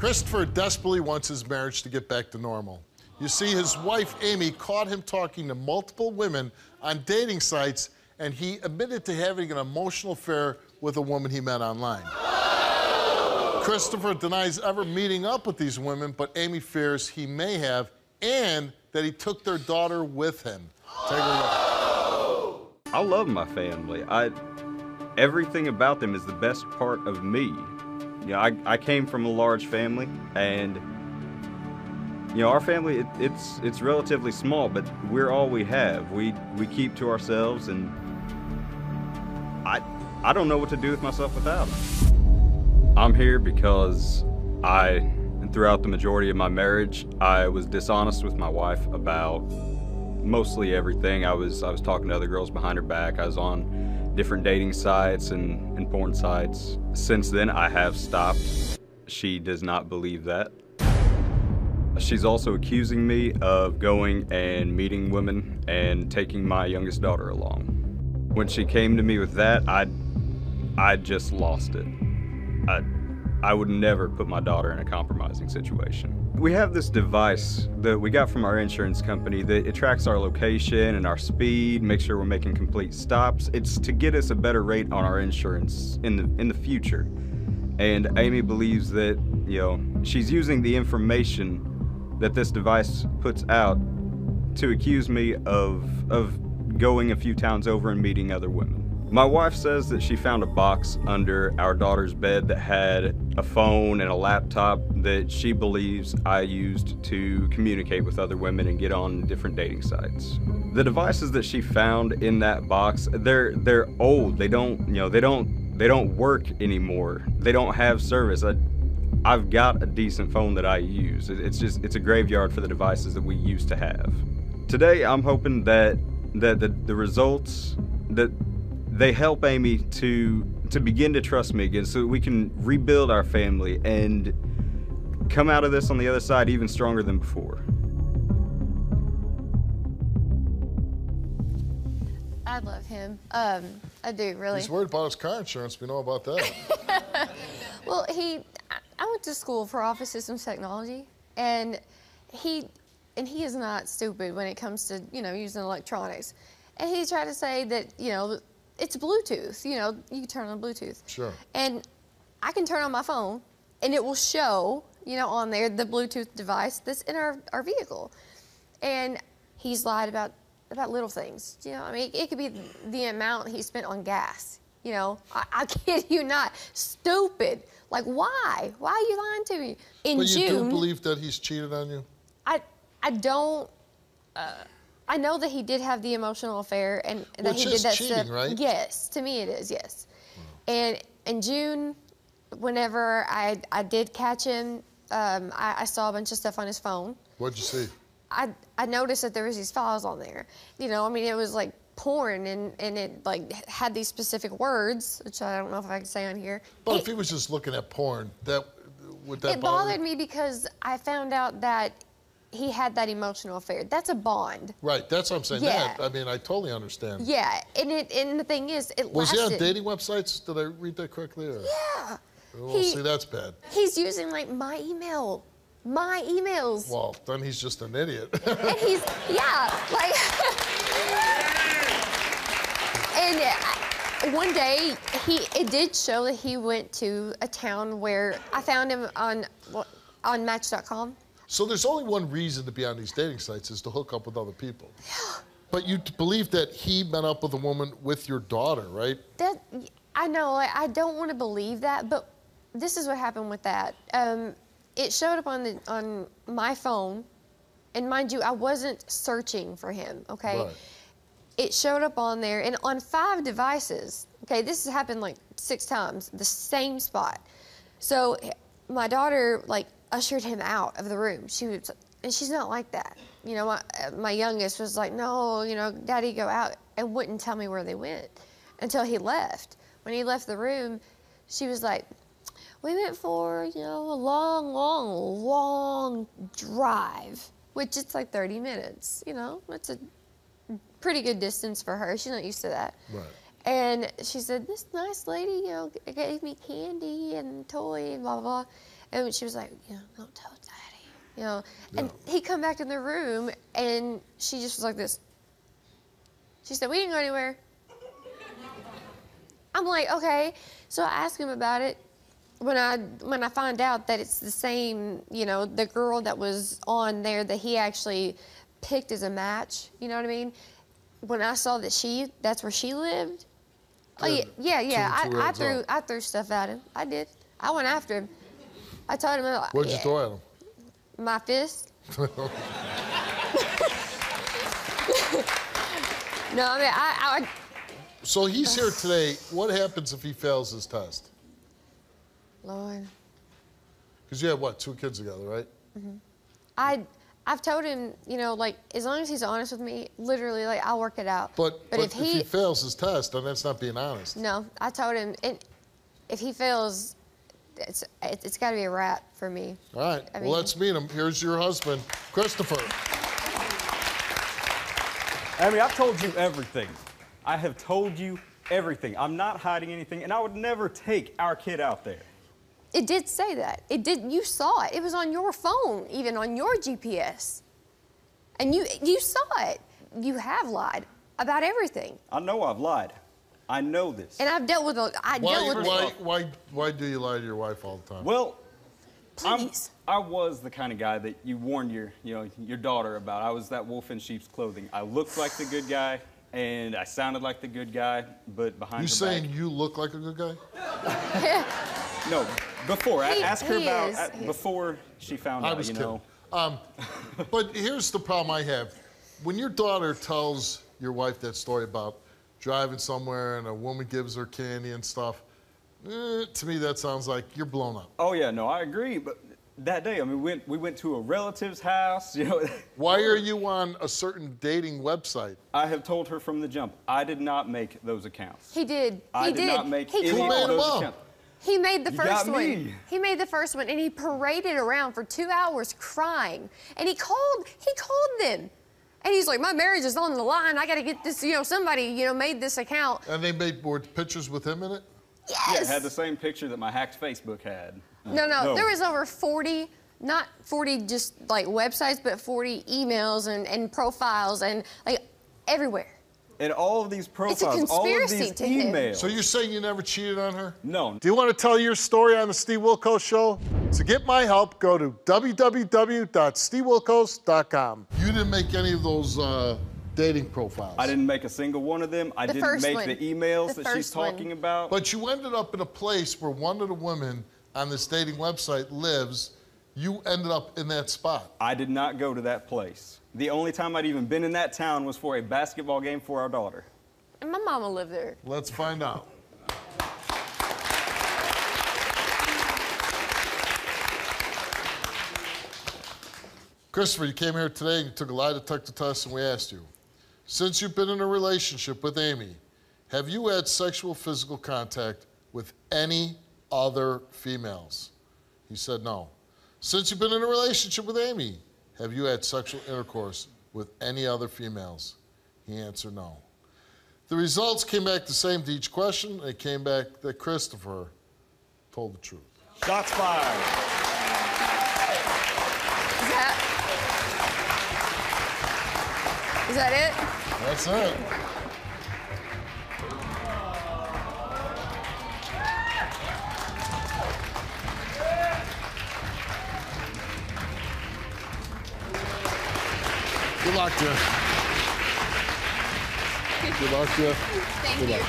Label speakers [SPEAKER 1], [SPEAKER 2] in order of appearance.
[SPEAKER 1] Kristopher desperately wants his marriage to get back to normal. You see, his wife, Amy, caught him talking to multiple women on dating sites, and he admitted to having an emotional affair with a woman he met online. Kristopher denies ever meeting up with these women, but Amy fears he may have, and that he took their daughter with him. Take a look.
[SPEAKER 2] I love my family. Everything about them is the best part of me. You know, I came from a large family, and you know, our family, it's relatively small, but we're all we have. We keep to ourselves, and I don't know what to do with myself without them. I'm here because throughout the majority of my marriage, I was dishonest with my wife about mostly everything. I was talking to other girls behind her back. I was on different dating sites and porn sites. Since then, I have stopped. She does not believe that. She's also accusing me of going and meeting women and taking my youngest daughter along. When she came to me with that, I just lost it. I would never put my daughter in a compromising situation. We have this device that we got from our insurance company that it tracks our location and our speed, makes sure we're making complete stops. It's to get us a better rate on our insurance in the future. And Amy believes that, you know, she's using the information that this device puts out to accuse me of going a few towns over and meeting other women. My wife says that she found a box under our daughter's bed that had a phone and a laptop that she believes I used to communicate with other women and get on different dating sites. The devices that she found in that box, they're old. They don't work anymore. They don't have service. I've got a decent phone that I use. It's a graveyard for the devices that we used to have. Today, I'm hoping that the results, that they help Amy to begin to trust me again so that we can rebuild our family and come out of this on the other side even stronger than before.
[SPEAKER 3] I love him. I do, really.
[SPEAKER 1] He's worried about his car insurance. We know about that.
[SPEAKER 3] Well, I went to school for office systems technology, and he is not stupid when it comes to, you know, using electronics. And he tried to say that, you know, it's Bluetooth, you know, you can turn on Bluetooth.
[SPEAKER 1] Sure.
[SPEAKER 3] And I can turn on my phone, and it will show, you know, on there the Bluetooth device that's in our vehicle. And he's lied about little things. You know, I mean, it could be the amount he spent on gas. You know, I kid you not. Stupid. Like, why? Why are you lying to me?
[SPEAKER 1] But you do believe that he's cheated on you?
[SPEAKER 3] I don't. I know that he did have the emotional affair and that he did that
[SPEAKER 1] cheating,
[SPEAKER 3] stuff.
[SPEAKER 1] Right?
[SPEAKER 3] Yes, to me it is. Yes. And in June, whenever I did catch him, I saw a bunch of stuff on his phone.
[SPEAKER 1] What'd you see?
[SPEAKER 3] I noticed that there was these files on there. You know, I mean, it was like porn, and it like had these specific words, which I don't know if I can say on here.
[SPEAKER 1] But if he was just looking at porn, would that
[SPEAKER 3] it bothered me because I found out that he had that emotional affair. That's a bond.
[SPEAKER 1] Right, that's what I'm saying.
[SPEAKER 3] Yeah.
[SPEAKER 1] I mean, I totally understand.
[SPEAKER 3] Yeah, and the thing is, it
[SPEAKER 1] was
[SPEAKER 3] lasted.
[SPEAKER 1] he on dating websites? Did I read that correctly? Or?
[SPEAKER 3] Yeah.
[SPEAKER 1] Well, see, that's bad.
[SPEAKER 3] He's using like my emails.
[SPEAKER 1] Well, then he's just an idiot.
[SPEAKER 3] And he's, yeah, like, and one day, it did show that he went to a town where I found him on Match.com.
[SPEAKER 1] So there's only one reason to be on these dating sites is to hook up with other people. Yeah. But you believe that he met up with a woman with your daughter, right?
[SPEAKER 3] I know, I don't want to believe that, but this is what happened with that. It showed up on my phone, and mind you, I wasn't searching for him, okay?
[SPEAKER 1] Right.
[SPEAKER 3] It showed up on there, and on 5 devices, okay? This has happened like 6 times, the same spot. So my daughter, like, ushered him out of the room. And she's not like that. You know, my youngest was like, no, you know, Daddy, go out, and wouldn't tell me where they went until he left. When he left the room, she was like, we went for, you know, a long drive, which it's like 30 minutes, you know. It's a pretty good distance for her. She's not used to that.
[SPEAKER 1] Right. And
[SPEAKER 3] she said, this nice lady, you know, gave me candy and toy and blah, blah, blah. And she was like, don't tell Daddy, And he come back in the room, and she just was like this. She said, we didn't go anywhere. I'm like, okay. So I asked him about it. When I find out that it's the same, the girl that was on there that he actually picked as a match, you know what I mean? When I saw that that's where she lived. Oh yeah. I threw stuff at him. I did. I went after him. I told him.
[SPEAKER 1] What'd you throw at him?
[SPEAKER 3] My fist. No, I mean I.
[SPEAKER 1] So he's here today. What happens if he fails his test?
[SPEAKER 3] Lord.
[SPEAKER 1] Because you have, what, 2 kids together, right?
[SPEAKER 3] Mm-hmm. I've told him, as long as he's honest with me, literally, I'll work it out.
[SPEAKER 1] But if he fails his test, then that's not being honest.
[SPEAKER 3] No, I told him, if he fails, it's got to be a wrap for me.
[SPEAKER 1] All right, well, let's meet him. Here's your husband, Kristopher.
[SPEAKER 2] Amy, I've told you everything. I have told you everything. I'm not hiding anything, and I would never take our kid out there.
[SPEAKER 3] It did say that. It did. You saw it. It was on your phone, even on your GPS. And you saw it. You have lied about everything.
[SPEAKER 2] I know I've lied. I know this.
[SPEAKER 3] And I've dealt with.
[SPEAKER 1] Why do you lie to your wife all the time?
[SPEAKER 2] Well,
[SPEAKER 3] please.
[SPEAKER 2] I was the kind of guy that you warned your daughter about. I was that wolf in sheep's clothing. I looked like the good guy, and I sounded like the good guy, but behind her back.
[SPEAKER 1] You saying you look like a good guy?
[SPEAKER 2] No, before. Ask her about before she found out,
[SPEAKER 1] I was kidding. But here's the problem I have. When your daughter tells your wife that story about driving somewhere and a woman gives her candy and stuff, to me that sounds like you're blown up.
[SPEAKER 2] Oh yeah, no, I agree. But that day, we went to a relative's house.
[SPEAKER 1] Why are you on a certain dating website?
[SPEAKER 2] I have told her from the jump, I did not make those accounts.
[SPEAKER 3] He did.
[SPEAKER 2] I did not make any of those accounts.
[SPEAKER 3] He made the first one.
[SPEAKER 2] Me.
[SPEAKER 3] He made the first one, and he paraded around for 2 hours crying. And he called them. And he's like, my marriage is on the line. I got to get this, somebody, made this account.
[SPEAKER 1] And they made more pictures with him in it?
[SPEAKER 3] Yes.
[SPEAKER 2] Yeah, it had the same picture that my hacked Facebook had.
[SPEAKER 3] No. There was over 40, not 40 just like websites, but 40 emails and profiles and everywhere.
[SPEAKER 2] And all of these profiles,
[SPEAKER 3] it's a conspiracy
[SPEAKER 2] all of these
[SPEAKER 3] to him.
[SPEAKER 2] emails.
[SPEAKER 1] So you're saying you never cheated on her?
[SPEAKER 2] No.
[SPEAKER 1] Do you want to tell your story on the Steve Wilkos Show? To get my help, go to www.stevewilkos.com. You didn't make any of those dating profiles.
[SPEAKER 2] I didn't make a single one of them. I didn't make the emails that she's talking about.
[SPEAKER 1] But you ended up in a place where one of the women on this dating website lives. You ended up in that spot.
[SPEAKER 2] I did not go to that place. The only time I'd even been in that town was for a basketball game for our daughter.
[SPEAKER 3] And my mama lived there.
[SPEAKER 1] Let's find out. Kristopher, you came here today and you took a lie detector test, and we asked you, since you've been in a relationship with Amy, have you had sexual physical contact with any other females? He said no. Since you've been in a relationship with Amy, have you had sexual intercourse with any other females? He answered no. The results came back the same to each question. It came back that Kristopher told the truth.
[SPEAKER 2] Shots fired.
[SPEAKER 3] Is that it?
[SPEAKER 1] That's it. Good luck, Jeff. Good luck, Jeff.
[SPEAKER 3] Thank you.